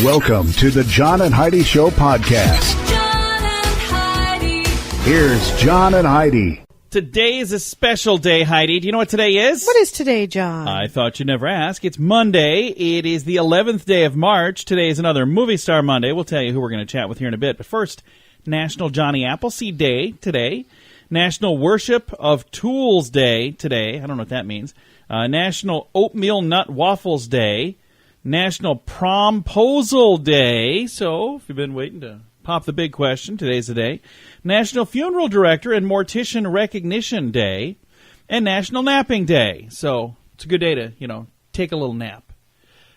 Welcome to the John and Heidi Show podcast. John and Heidi. Here's John and Heidi. Today is a special day, Heidi. Do you know what today is? What is today, John? I thought you'd never ask. It's Monday. It is the 11th day of March. Today is another Movie Star Monday. We'll tell you who we're going to chat with here in a bit. But first, National Johnny Appleseed Day today. National Worship of Tools Day today. I don't know what that means. National Oatmeal Nut Waffles Day. National Promposal Day. So, if you've been waiting to pop the big question, today's the day. National Funeral Director and Mortician Recognition Day. And National Napping Day. So, it's a good day to, take a little nap.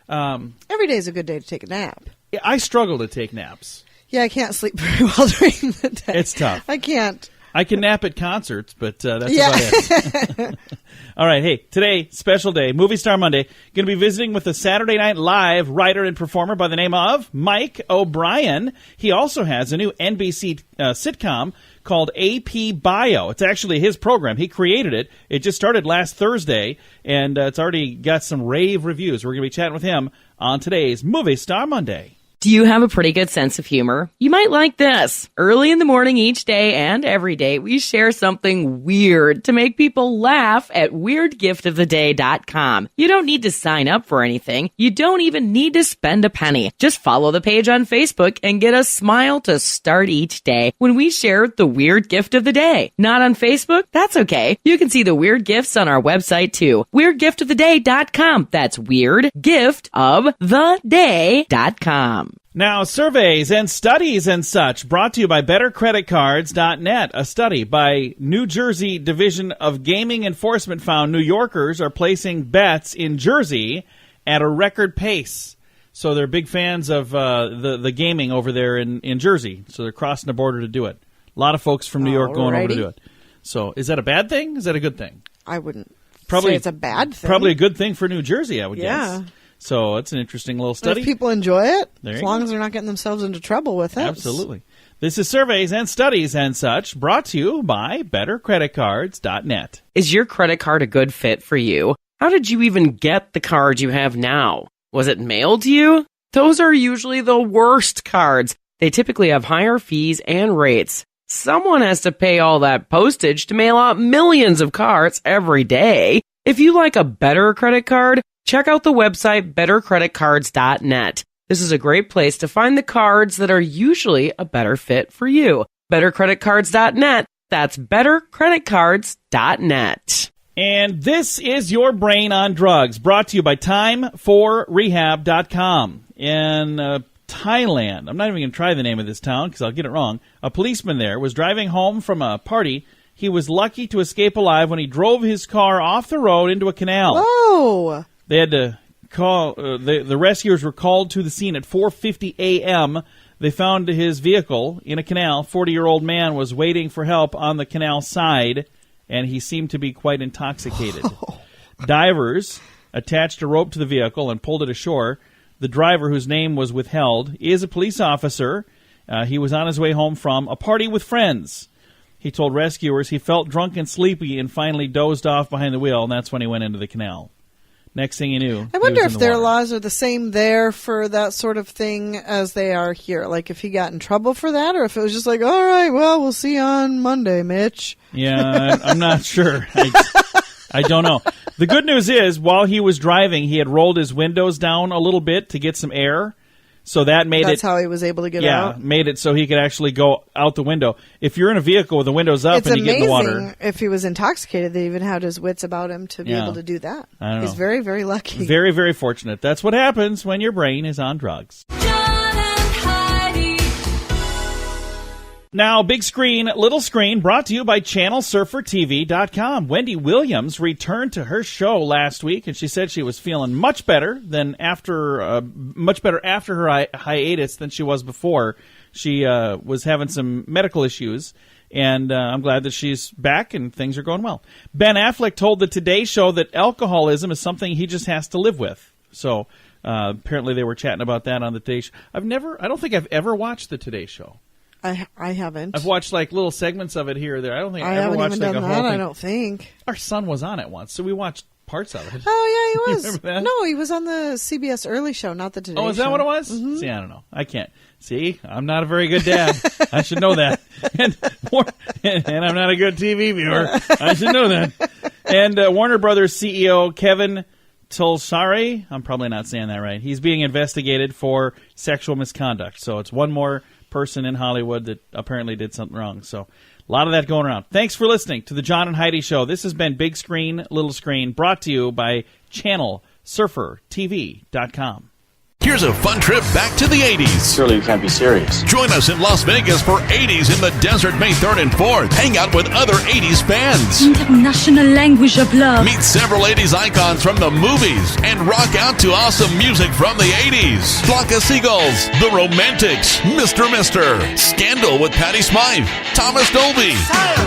Every day is a good day to take a nap. Yeah, I struggle to take naps. Yeah, I can't sleep very well during the day. It's tough. I can't. I can nap at concerts, but that's about it. All right, hey, today, special day, Movie Star Monday. Going to be visiting with a Saturday Night Live writer and performer by the name of Mike O'Brien. He also has a new NBC sitcom called APBio. It's actually his program. He created it. It just started last Thursday, and it's already got some rave reviews. We're going to be chatting with him on today's Movie Star Monday. Do you have a pretty good sense of humor? You might like this. Early in the morning each day and every day, we share something weird to make people laugh at weirdgiftoftheday.com. You don't need to sign up for anything. You don't even need to spend a penny. Just follow the page on Facebook and get a smile to start each day when we share the weird gift of the day. Not on Facebook? That's okay. You can see the weird gifts on our website too. weirdgiftoftheday.com. That's weirdgiftoftheday.com. Now, surveys and studies and such brought to you by BetterCreditCards.net. A study by New Jersey Division of Gaming Enforcement found New Yorkers are placing bets in Jersey at a record pace. So they're big fans of the gaming over there in Jersey. So they're crossing the border to do it. A lot of folks from New York going over to do it. So is that a bad thing? Is that a good thing? I wouldn't say it's a bad thing. Probably a good thing for New Jersey, I would guess. So it's an interesting little study. If people enjoy it, as long go. as they're not getting themselves into trouble with it. Absolutely. This is surveys and studies and such brought to you by BetterCreditCards.net. Is your credit card a good fit for you? How did you even get the card you have now? Was it mailed to you? Those are usually the worst cards. They typically have higher fees and rates. Someone has to pay all that postage to mail out millions of cards every day. If you like a better credit card, check out the website bettercreditcards.net. This is a great place to find the cards that are usually a better fit for you. bettercreditcards.net. That's bettercreditcards.net. And this is Your Brain on Drugs, brought to you by Time4Rehab.com. In Thailand, I'm not even going to try the name of this town because I'll get it wrong. A policeman there was driving home from a party. He was lucky to escape alive when he drove his car off the road into a canal. Whoa! They had to call, the rescuers were called to the scene at 4:50 a.m. They found his vehicle in a canal. 40-year-old man was waiting for help on the canal side, and he seemed to be quite intoxicated. Divers attached a rope to the vehicle and pulled it ashore. The driver, whose name was withheld, is a police officer. He was on his way home from a party with friends. He told rescuers he felt drunk and sleepy and finally dozed off behind the wheel, and that's when he went into the canal. Next thing you knew, I wonder if their water. laws are the same there for that sort of thing as they are here. Like if he got in trouble for that, or if it was just like, all right, well, we'll see you on Monday, Mitch. Yeah, I'm not sure. I don't know. The good news is, while he was driving, he had rolled his windows down a little bit to get some air. So that made That's how he was able to get out? Yeah, made it so he could actually go out the window. If you're in a vehicle with the windows up and you get in the water... It's amazing if he was intoxicated, they even had his wits about him to be able to do that. I don't know. He's very, very lucky. Very, very fortunate. That's what happens when your brain is on drugs. John and Heidi. Now, big screen, little screen, brought to you by ChannelSurferTV.com. Wendy Williams returned to her show last week, and she said she was feeling much better after her hiatus than she was before. She was having some medical issues, and I'm glad that she's back and things are going well. Ben Affleck told the Today Show that alcoholism is something he just has to live with. So apparently they were chatting about that on the Today Show. I don't think I've ever watched the Today Show. I haven't. I've watched like little segments of it here or there. I don't think I ever haven't watched even like done a whole that, thing. I don't think. Our son was on it once, so we watched parts of it. Oh, yeah, he was. remember that? No, he was on the CBS Early Show, not the Today Show. Oh, is that what it was? See, I don't know. I can't. See, I'm not a very good dad. I should know that. And I'm not a good TV viewer. I should know that. And Warner Brothers CEO Kevin Tulsari, I'm probably not saying that right. He's being investigated for sexual misconduct. So it's one more person in Hollywood that apparently did something wrong. So a lot of that going around. Thanks for listening to the John and Heidi Show. This has been Big Screen, Little Screen, brought to you by ChannelSurferTV.com. Here's a fun trip back to the 80s. Surely you can't be serious. Join us in Las Vegas for 80s in the desert May 3rd and 4th. Hang out with other 80s fans. International language of love. Meet several 80s icons from the movies and rock out to awesome music from the 80s. Flock of Seagulls, The Romantics, Mr. Mister, Scandal with Patti Smythe, Thomas Dolby,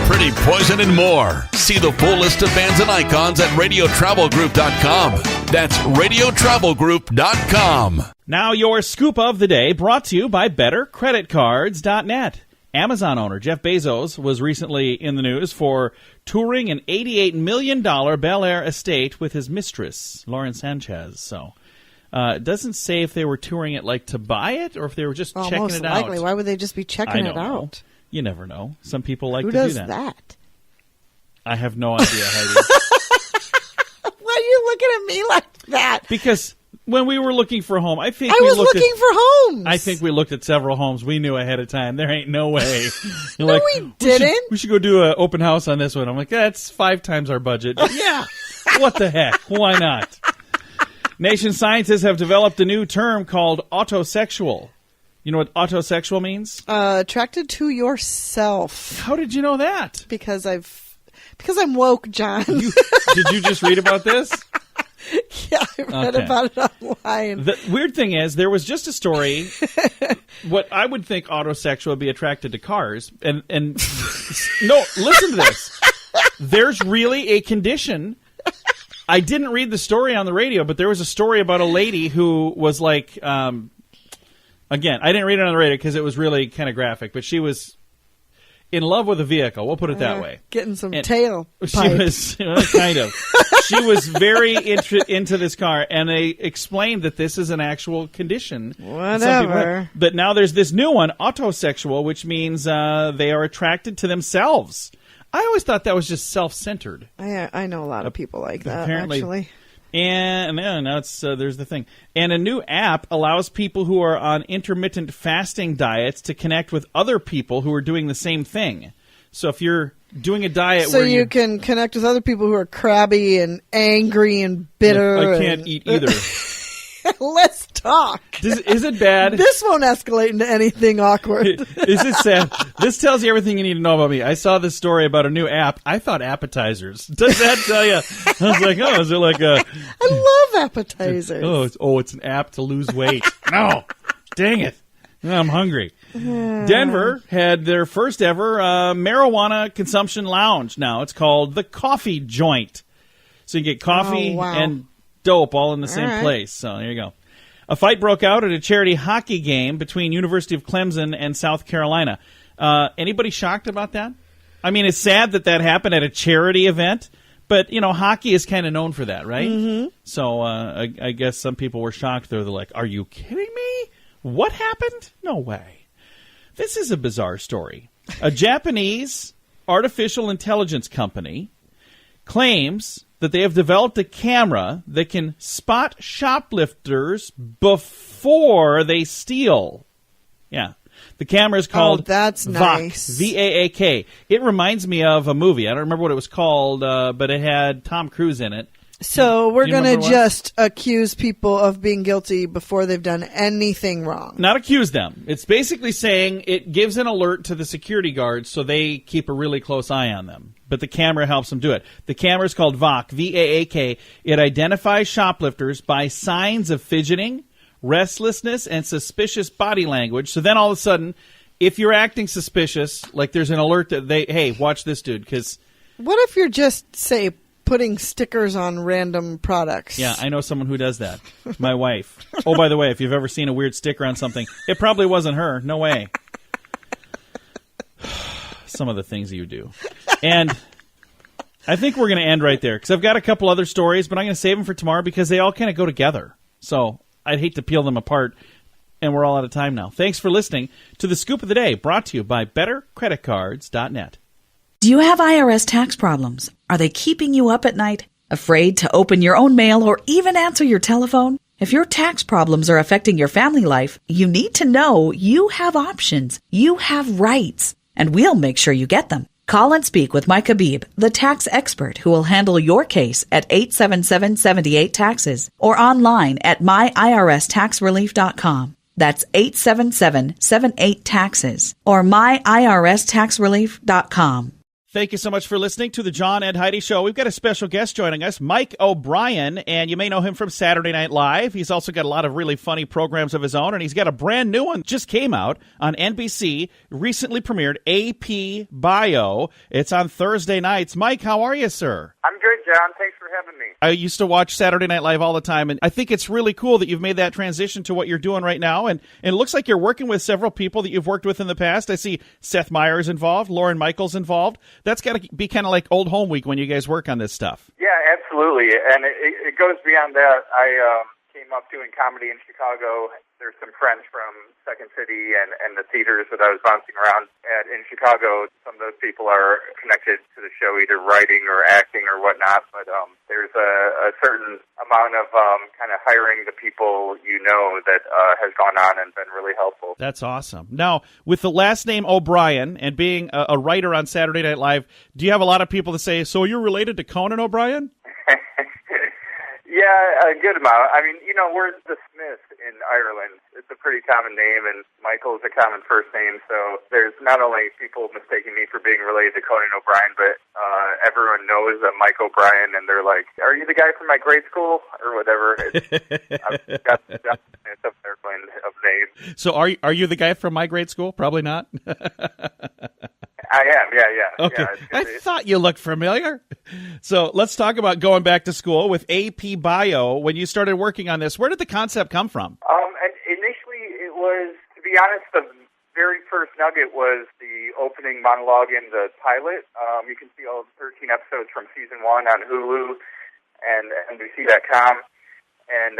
Pretty Poison, and more. See the full list of bands and icons at radiotravelgroup.com. That's radiotravelgroup.com. Now your scoop of the day, brought to you by BetterCreditCards.net. Amazon owner Jeff Bezos was recently in the news for touring an $88 million Bel Air estate with his mistress, Lauren Sanchez. So it doesn't say if they were touring it like to buy it or if they were just checking most it out. likely. Why would they just be checking it know. out? You never know. Some people like Who to does do that. that? I have no idea, Heidi. Why are you looking at me like that? Because when we were looking for a home, I think I we was looked looking at, for homes. I think we looked at several homes. We knew ahead of time. There ain't no way. You're No, we didn't. We should go do an open house on this one. I'm like, that's 5 times our budget. Yeah. What the heck? Why not? Nation scientists have developed a new term called autosexual. You know what autosexual means? Attracted to yourself. How did you know that? Because I'm woke, John. Did you just read about this? Yeah, I read Okay. about it online. The weird thing is, there was just a story. What I would think autosexual would be attracted to cars, and no, listen to this. There's really a condition. I didn't read the story on the radio, but there was a story about a lady who was like, again, I didn't read it on the radio because it was really kind of graphic, but she was in love with a vehicle. We'll put it that way. Getting some And tail She pipe. was kind of. She was very into this car, and they explained that this is an actual condition. Some people Whatever. have. But now there's this new one, autosexual, which means they are attracted to themselves. I always thought that was just self-centered. I know a lot of people like that, Apparently- actually. And now it's there's the thing. And a new app allows people who are on intermittent fasting diets to connect with other people who are doing the same thing. So if you're doing a diet So where you can connect with other people who are crabby and angry and bitter. I can't and- eat either. Let's talk. Is it bad? This won't escalate into anything awkward. Is it sad? This tells you everything you need to know about me. I saw this story about a new app. I thought appetizers. Does that tell you? I was like, oh, is it like a... I love appetizers. It's an app to lose weight. No. Dang it. I'm hungry. Denver had their first ever marijuana consumption lounge now. It's called the Coffee Joint. So you get coffee Oh, wow. and dope all in the same right. place. So there you go. A fight broke out at a charity hockey game between University of Clemson and South Carolina. Anybody shocked about that? I mean, it's sad that happened at a charity event, but, you know, hockey is kind of known for that, right? Mm-hmm. So I guess some people were shocked. They're like, are you kidding me? What happened? No way. This is a bizarre story. A Japanese artificial intelligence company claims that they have developed a camera that can spot shoplifters before they steal. Yeah. The camera is called that's nice. VAAK. V-A-A-K. It reminds me of a movie. I don't remember what it was called, but it had Tom Cruise in it. So we're Do you going to remember what? just accuse people of being guilty before they've done anything wrong. Not accuse them. It's basically saying it gives an alert to the security guards so they keep a really close eye on them. But the camera helps them do it. The camera is called VAAK, V-A-A-K. It identifies shoplifters by signs of fidgeting, restlessness, and suspicious body language. So then all of a sudden, if you're acting suspicious, like there's an alert that hey, watch this dude, because... What if you're just, say, putting stickers on random products? Yeah, I know someone who does that. My wife. Oh, by the way, if you've ever seen a weird sticker on something, it probably wasn't her. No way. Some of the things you do. And I think we're going to end right there because I've got a couple other stories, but I'm going to save them for tomorrow because they all kind of go together. So I'd hate to peel them apart, and we're all out of time now. Thanks for listening to The Scoop of the Day, brought to you by BetterCreditCards.net. Do you have IRS tax problems? Are they keeping you up at night? Afraid to open your own mail or even answer your telephone? If your tax problems are affecting your family life, you need to know you have options. You have rights, and we'll make sure you get them. Call and speak with Mike Abib, the tax expert who will handle your case at 877-78-TAXES or online at myirs.taxrelief.com. That's 877-78-TAXES or myirs.taxrelief.com. Thank you so much for listening to the John and Heidi Show. We've got a special guest joining us, Mike O'Brien, and you may know him from Saturday Night Live. He's also got a lot of really funny programs of his own, and he's got a brand new one just came out on NBC, recently premiered, APBio. It's on Thursday nights. Mike, how are you, sir? I'm good, John. Thanks for having me. I used to watch Saturday Night Live all the time, and I think it's really cool that you've made that transition to what you're doing right now, and it looks like you're working with several people that you've worked with in the past. I see Seth Meyers involved, Lauren Michaels involved. That's got to be kind of like old home week when you guys work on this stuff. Yeah, absolutely. And it goes beyond that. I came up doing comedy in Chicago. There's some friends from Second City and the theaters that I was bouncing around at in Chicago. Some of those people are connected to the show, either writing or acting or whatnot. But there's a certain amount of kind of hiring the people you know that has gone on and been really helpful. That's awesome. Now, with the last name O'Brien and being a writer on Saturday Night Live, do you have a lot of people that say, so you're related to Conan O'Brien? Yeah, a good amount. I mean, we're the Smiths in Ireland. It's a pretty common name, and Michael is a common first name. So there's not only people mistaking me for being related to Conan O'Brien, but everyone knows that Mike O'Brien, and they're like, "Are you the guy from my grade school?" or whatever. I've got the Smith of names. So are you the guy from my grade school? Probably not. I am, yeah. Okay. Yeah, I thought you looked familiar. So let's talk about going back to school with APBio. When you started working on this, where did the concept come from? And initially it was, to be honest, the very first nugget was the opening monologue in the pilot. You can see all 13 episodes from season 1 on Hulu and NBC.com. And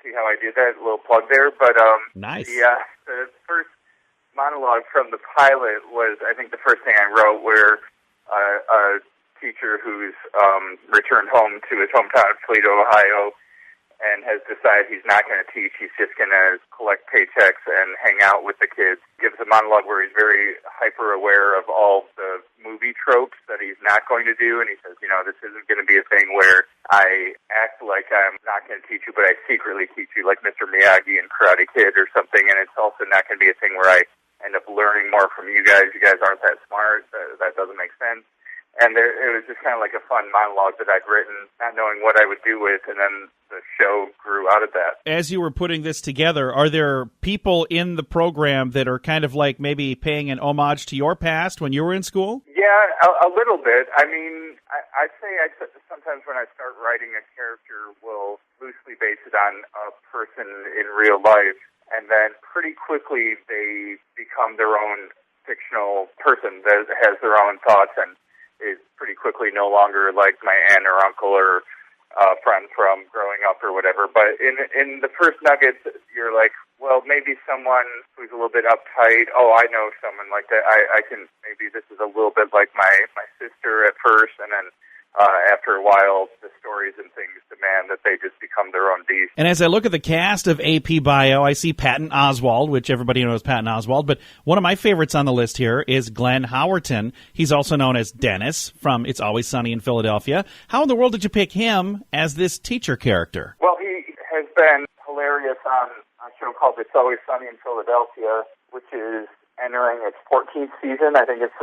see how I did that? A little plug there. But nice. Yeah, the first monologue from the pilot was, I think, the first thing I wrote, where a teacher who's returned home to his hometown of Toledo, Ohio, and has decided he's not going to teach. He's just going to collect paychecks and hang out with the kids. Gives a monologue where he's very hyper-aware of all the movie tropes that he's not going to do, and he says, this isn't going to be a thing where I act like I'm not going to teach you, but I secretly teach you, like Mr. Miyagi in Karate Kid or something, and it's also not going to be a thing where I end up learning more from you guys. You guys aren't that smart. That doesn't make sense. And it was just kind of like a fun monologue that I'd written, not knowing what I would do with, and then the show grew out of that. As you were putting this together, are there people in the program that are kind of like maybe paying an homage to your past when you were in school? Yeah, a little bit. I mean, I'd say sometimes when I start writing a character, will loosely base it on a person in real life, and then pretty quickly they become their own fictional person that has their own thoughts and is pretty quickly no longer like my aunt or uncle or friend from growing up or whatever. But in the first nuggets, you're like, well, maybe someone who's a little bit uptight. Oh, I know someone like that. I can, maybe this is a little bit like my sister at first, and then after a while, the stories and things demand that they just become their own beast. And as I look at the cast of APBio, I see Patton Oswalt, which everybody knows Patton Oswalt, but one of my favorites on the list here is Glenn Howerton. He's also known as Dennis from It's Always Sunny in Philadelphia. How in the world did you pick him as this teacher character? Well, he has been hilarious on a show called It's Always Sunny in Philadelphia, which is entering its 14th season. I think it's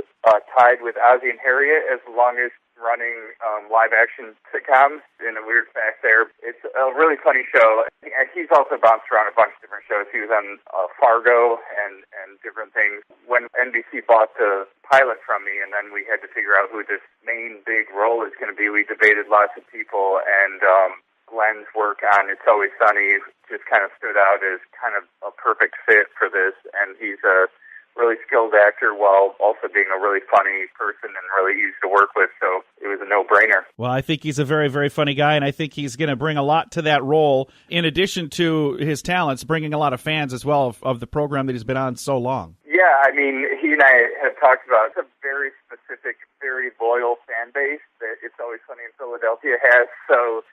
tied with Ozzie and Harriet as the longest running live-action sitcoms. In a weird fact there, it's a really funny show. And he's also bounced around a bunch of different shows. He was on Fargo and different things. When NBC bought the pilot from me, and then we had to figure out who this main big role is going to be, we debated lots of people, and Glenn's work on It's Always Sunny just kind of stood out as kind of a perfect fit for this. And he's a really skilled actor while also being a really funny person and really easy to work with. So it was a no-brainer. Well, I think he's a very, very funny guy, and I think he's going to bring a lot to that role, in addition to his talents, bringing a lot of fans as well of the program that he's been on so long. Yeah, I mean, he and I have talked about it's a very specific, very loyal fan base that It's Always Sunny in Philadelphia has. So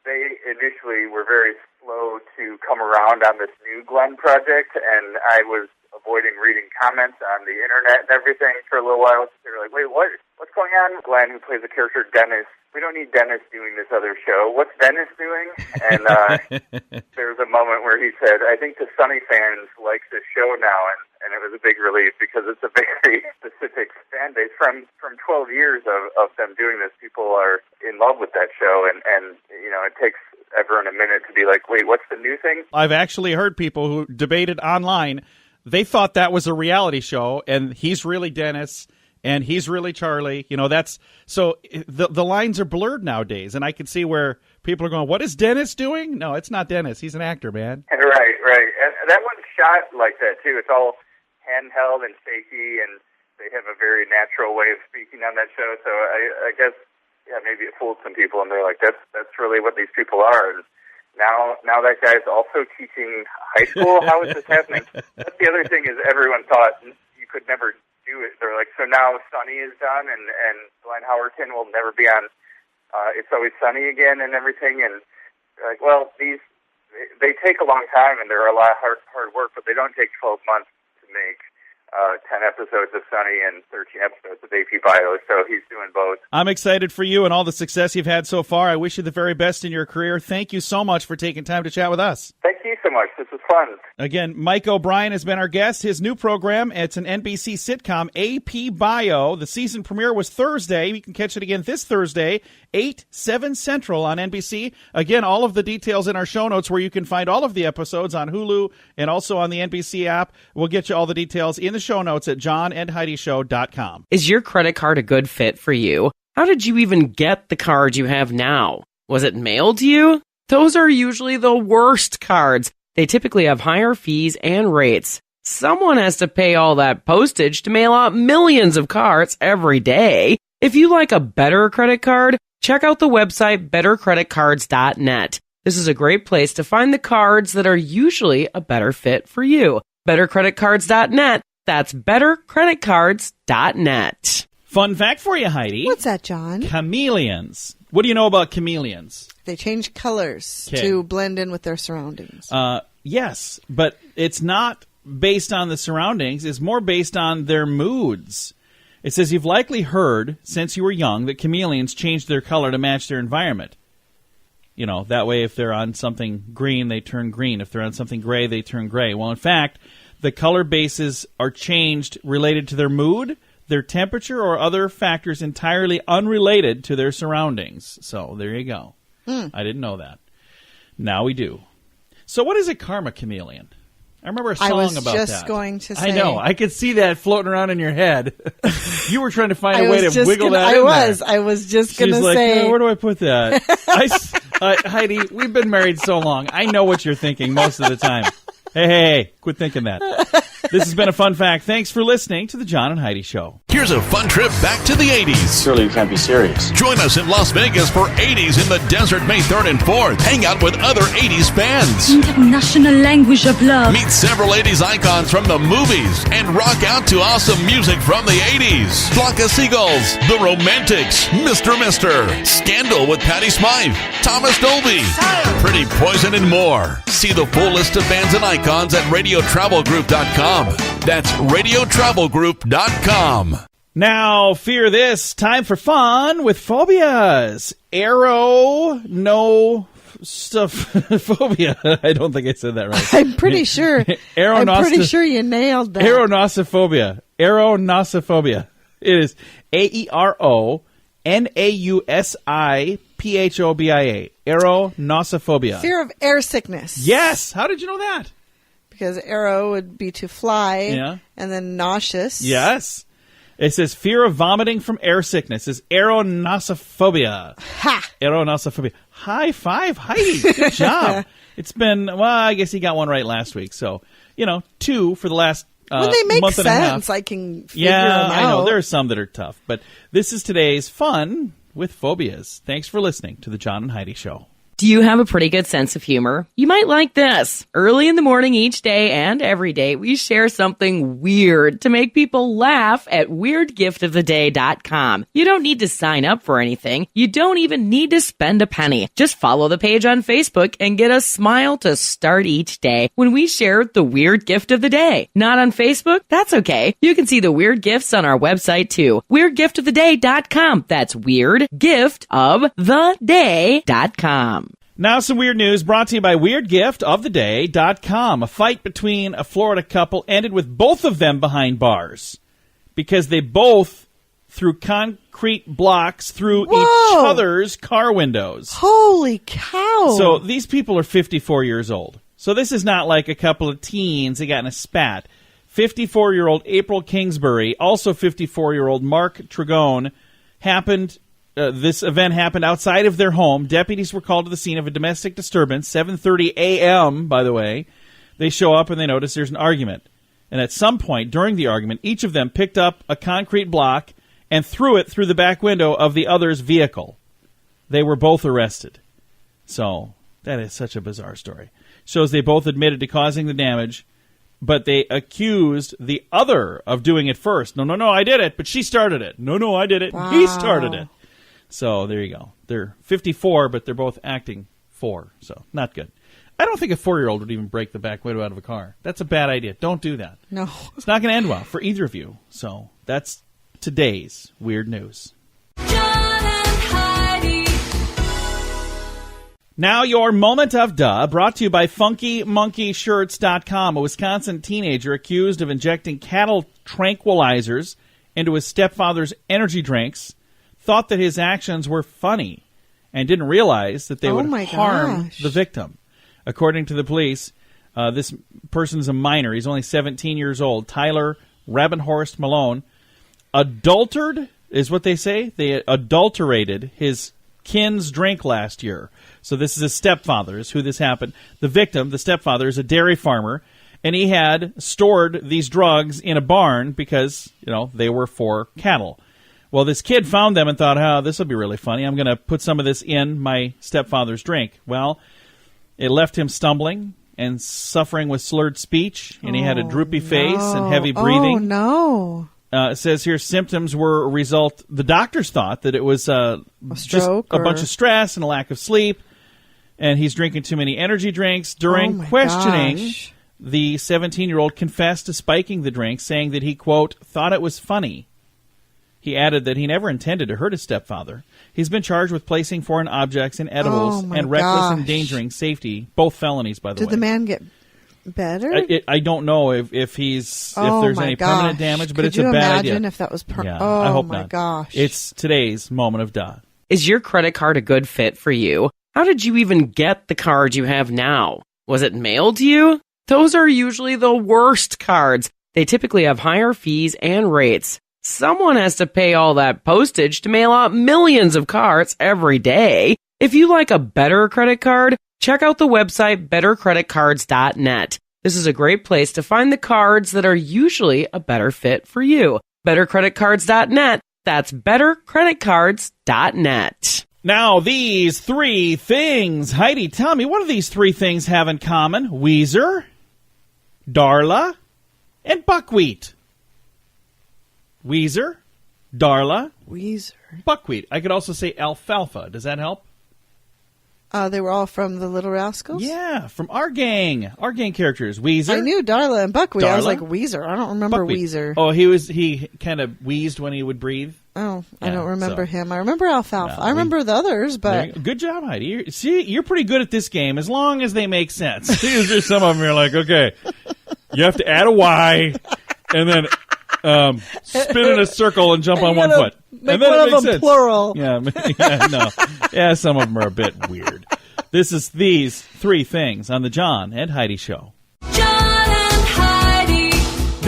they initially were very slow to come around on this new Glenn project, and I was avoiding reading comments on the internet and everything for a little while. They were like, wait, what's going on? Glenn, who plays the character Dennis, we don't need Dennis doing this other show. What's Dennis doing? And there was a moment where he said, I think the Sunny fans like this show now, and it was a big relief because it's a very specific fan base. From 12 years of them doing this, people are in love with that show, and you know, it takes everyone a minute to be like, wait, what's the new thing? I've actually heard people who debated online. They thought that was a reality show, and he's really Dennis, and he's really Charlie. You know, that's so the lines are blurred nowadays, and I can see where people are going, what is Dennis doing? No, it's not Dennis. He's an actor, man. Right. And that one's shot like that, too. It's all handheld and shaky, and they have a very natural way of speaking on that show. So I guess, yeah, maybe it fooled some people, and they're like, that's really what these people are. And now that guy's also teaching high school. How is this happening? That's the other thing is everyone thought you could never do it. They're like, so now Sunny is done, and Glenn Howerton will never be on It's Always Sunny again and everything. And like, well, they take a long time, and they're a lot of hard work, but they don't take 12 months to make 10 episodes of Sunny and 13 episodes of APBio, so he's doing both. I'm excited for you and all the success you've had so far. I wish you the very best in your career. Thank you so much for taking time to chat with us. Thank you so much. This was fun. Again, Mike O'Brien has been our guest. His new program, it's an NBC sitcom, APBio. The season premiere was Thursday. You can catch it again this Thursday, 7 Central on NBC. Again, all of the details in our show notes where you can find all of the episodes on Hulu and also on the NBC app. We'll get you all the details in the show notes at johnandheidishow.com. Is your credit card a good fit for you? How did you even get the card you have now? Was it mailed to you? Those are usually the worst cards. They typically have higher fees and rates. Someone has to pay all that postage to mail out millions of cards every day. If you like a better credit card, check out the website bettercreditcards.net. This is a great place to find the cards that are usually a better fit for you. Bettercreditcards.net. That's bettercreditcards.net. Fun fact for you, Heidi. What's that, John? Chameleons. What do you know about chameleons? They change colors 'Kay. to blend in with their surroundings. Yes, but it's not based on the surroundings. It's more based on their moods. It says you've likely heard since you were young that chameleons change their color to match their environment. You know, that way if they're on something green, they turn green. If they're on something gray, they turn gray. Well, in fact, the color bases are changed related to their mood, their temperature, or other factors entirely unrelated to their surroundings. So there you go. I didn't know that. Now we do. So what is a karma chameleon? I remember a song about that. I was just going to say. I know. I could see that floating around in your head. You were trying to find a way to wiggle that in there. I was just going to She's like, say. where do I put that? Heidi, we've been married so long. I know what you're thinking most of the time. Hey, quit thinking that. This has been a fun fact. Thanks for listening to the John and Heidi Show. Here's a fun trip back to the 80s. Surely you can't be serious. Join us in Las Vegas for 80s in the desert May 3rd and 4th. Hang out with other 80s fans. International language of love. Meet several 80s icons from the movies and rock out to awesome music from the 80s. Flock of Seagulls, The Romantics, Mr. Scandal with Patti Smythe, Thomas Dolby, Pretty Poison, and more. See the full list of bands and icons at radiotravelgroup.com. That's radiotravelgroup.com. Now, fear this. Time for fun with phobias. Aeronosophobia. I don't think I said that right. I'm pretty sure. I'm pretty sure you nailed that. Aeronosophobia. Aeronosophobia. It is AeroNausiphobia. Aeronosophobia. Fear of air sickness. Yes. How did you know that? Because aero would be to fly, Yeah. and then nauseous. Yes. It says fear of vomiting from air sickness is aeronosophobia. Ha! Aeronosophobia. High five, Heidi. Good job. It's been, well, I guess you got one right last week. So, 2 for the last when they make month and a half. sense, I can figure Yeah, them out. I know. There are some that are tough. But this is today's fun with phobias. Thanks for listening to the John and Heidi Show. Do you have a pretty good sense of humor? You might like this. Early in the morning each day and every day, we share something weird to make people laugh at weirdgiftoftheday.com. You don't need to sign up for anything. You don't even need to spend a penny. Just follow the page on Facebook and get a smile to start each day when we share the weird gift of the day. Not on Facebook? That's okay. You can see the weird gifts on our website too. weirdgiftoftheday.com. That's weirdgiftoftheday.com. Now some weird news brought to you by WeirdGiftOfTheDay.com. A fight between a Florida couple ended with both of them behind bars because they both threw concrete blocks through each other's car windows. Holy cow. So these people are 54 years old. So this is not like a couple of teens that got in a spat. 54-year-old April Kingsbury, also 54-year-old Mark Tragone, this event happened outside of their home. Deputies were called to the scene of a domestic disturbance, 7:30 a.m., by the way. They show up and they notice there's an argument. And at some point during the argument, each of them picked up a concrete block and threw it through the back window of the other's vehicle. They were both arrested. So that is such a bizarre story. Shows they both admitted to causing the damage, but they accused the other of doing it first. No, I did it, but she started it. No, I did it. Wow. He started it. So there you go. They're 54, but they're both acting 4. So not good. I don't think a 4-year-old would even break the back window out of a car. That's a bad idea. Don't do that. No. It's not going to end well for either of you. So that's today's weird news. John and Heidi. Now your moment of duh, brought to you by FunkyMonkeyShirts.com. A Wisconsin teenager accused of injecting cattle tranquilizers into his stepfather's energy drinks thought that his actions were funny and didn't realize that they would harm the victim. According to the police, this person's a minor. He's only 17 years old. Tyler Rabenhorst Malone adulterated is what they say. They adulterated his kin's drink last year. So this is his stepfather is who this happened. The victim, the stepfather, is a dairy farmer, and he had stored these drugs in a barn because, they were for cattle. Well, this kid found them and thought, this will be really funny. I'm going to put some of this in my stepfather's drink. Well, it left him stumbling and suffering with slurred speech, and he had a droopy face and heavy breathing. Oh, no. It says here symptoms were a result. The doctors thought that it was a stroke, just a bunch of stress and a lack of sleep, and he's drinking too many energy drinks. During questioning, the 17-year-old confessed to spiking the drink, saying that he, quote, thought it was funny. He added that he never intended to hurt his stepfather. He's been charged with placing foreign objects in edibles and reckless endangering safety, both felonies, by the way. Did the man get better? I don't know if there's any permanent damage, but it's a bad idea. Could you imagine if that was I hope my not. Gosh. It's today's moment of duh. Is your credit card a good fit for you? How did you even get the card you have now? Was it mailed to you? Those are usually the worst cards. They typically have higher fees and rates. Someone has to pay all that postage to mail out millions of cards every day. If you like a better credit card, check out the website bettercreditcards.net. This is a great place to find the cards that are usually a better fit for you. bettercreditcards.net. That's bettercreditcards.net. Now, these 3 things. Heidi, tell me, what do these 3 things have in common? Weezer, Darla, and buckwheat. Weezer, Darla, buckwheat. I could also say alfalfa. Does that help? They were all from the Little Rascals? Yeah, from our gang. Our gang characters. Weezer. I knew Darla and Buckwheat. I was Darla? like, Weezer. I don't remember Buckwheat. Weezer. Oh, he kind of wheezed when he would breathe. Oh, I Yeah, don't remember so- him. I remember Alfalfa. No, I remember the others, but Good job, Heidi. You're pretty good at this game as long as they make sense. There's some of them you're like, okay, you have to add a Y and then spin in a circle and jump on one foot. make And then one it of makes them sense. plural. Yeah, no. Yeah, some of them are a bit weird. This is these 3 things on the John and Heidi Show. John and Heidi.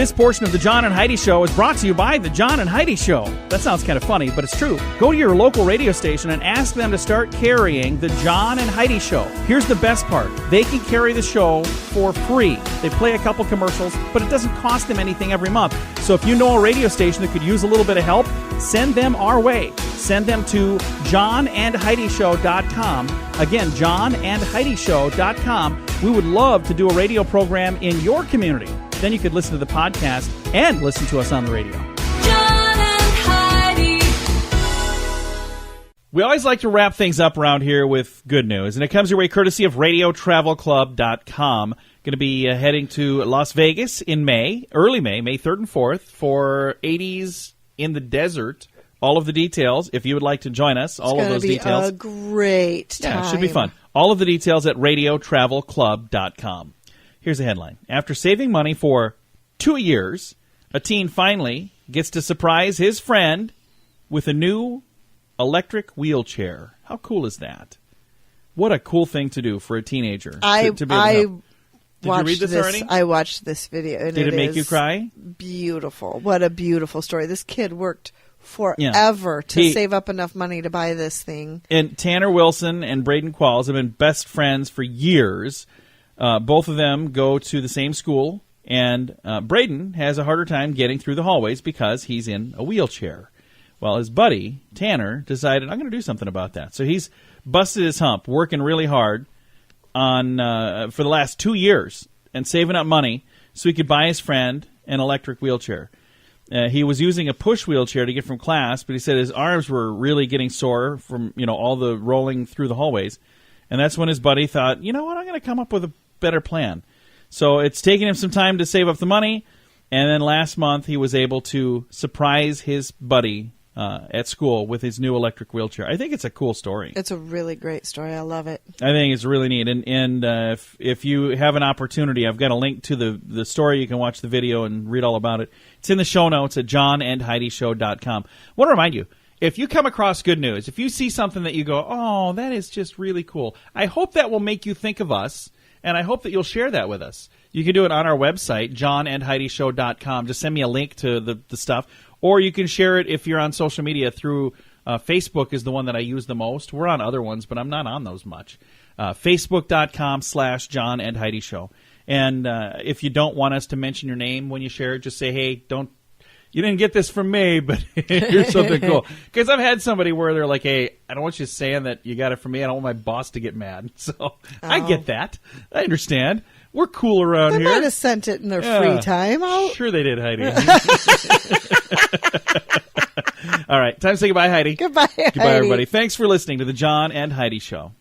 This portion of the John and Heidi Show is brought to you by the John and Heidi Show. That sounds kind of funny, but it's true. Go to your local radio station and ask them to start carrying the John and Heidi Show. Here's the best part. They can carry the show for free. They play a couple commercials, but it doesn't cost them anything every month. So if you know a radio station that could use a little bit of help, send them our way. Send them to johnandheidishow.com. Again, johnandheidishow.com. We would love to do a radio program in your community. Then you could listen to the podcast and listen to us on the radio. John and Heidi. We always like to wrap things up around here with good news, and it comes your way courtesy of RadioTravelClub.com. Going to be heading to Las Vegas in May, early May 3rd and 4th, for 80s in the desert. All of the details, if you would like to join us, all of those details. It's going to be a great time. Yeah, it should be fun. All of the details at RadioTravelClub.com. Here's a headline. After saving money for 2 years, a teen finally gets to surprise his friend with a new electric wheelchair. How cool is that? What a cool thing to do for a teenager. I Did you read this already? I watched this video. And Did it make you cry? Beautiful. What a beautiful story. This kid worked forever to save up enough money to buy this thing. And Tanner Wilson and Braden Qualls have been best friends for years. Both of them go to the same school, and Braden has a harder time getting through the hallways because he's in a wheelchair. Well, his buddy, Tanner, decided, I'm going to do something about that. So he's busted his hump, working really hard on for the last 2 years and saving up money so he could buy his friend an electric wheelchair. He was using a push wheelchair to get from class, but he said his arms were really getting sore from all the rolling through the hallways. And that's when his buddy thought, you know what, I'm going to come up with a better plan. So it's taken him some time to save up the money, and then last month he was able to surprise his buddy at school with his new electric wheelchair. I think it's a cool story. It's a really great story. I love it. I think it's really neat. And if you have an opportunity, I've got a link to the story. You can watch the video and read all about it. It's in the show notes at johnandheidishow.com. I want to remind you, if you come across good news, if you see something that you go, oh, that is just really cool, I hope that will make you think of us, and I hope that you'll share that with us. You can do it on our website, johnandheidishow.com. Just send me a link to the stuff. Or you can share it if you're on social media through Facebook is the one that I use the most. We're on other ones, but I'm not on those much. Facebook.com/John and Heidi Show. And if you don't want us to mention your name when you share it, just say, hey, you didn't get this from me, but here's something cool. Because I've had somebody where they're like, hey, I don't want you saying that you got it from me. I don't want my boss to get mad. So I get that. I understand. We're cool around here. They might have sent it in their free time. Sure they did, Heidi. All right. Time to say goodbye, Heidi. Goodbye, Heidi. Goodbye, everybody. Thanks for listening to the John and Heidi Show.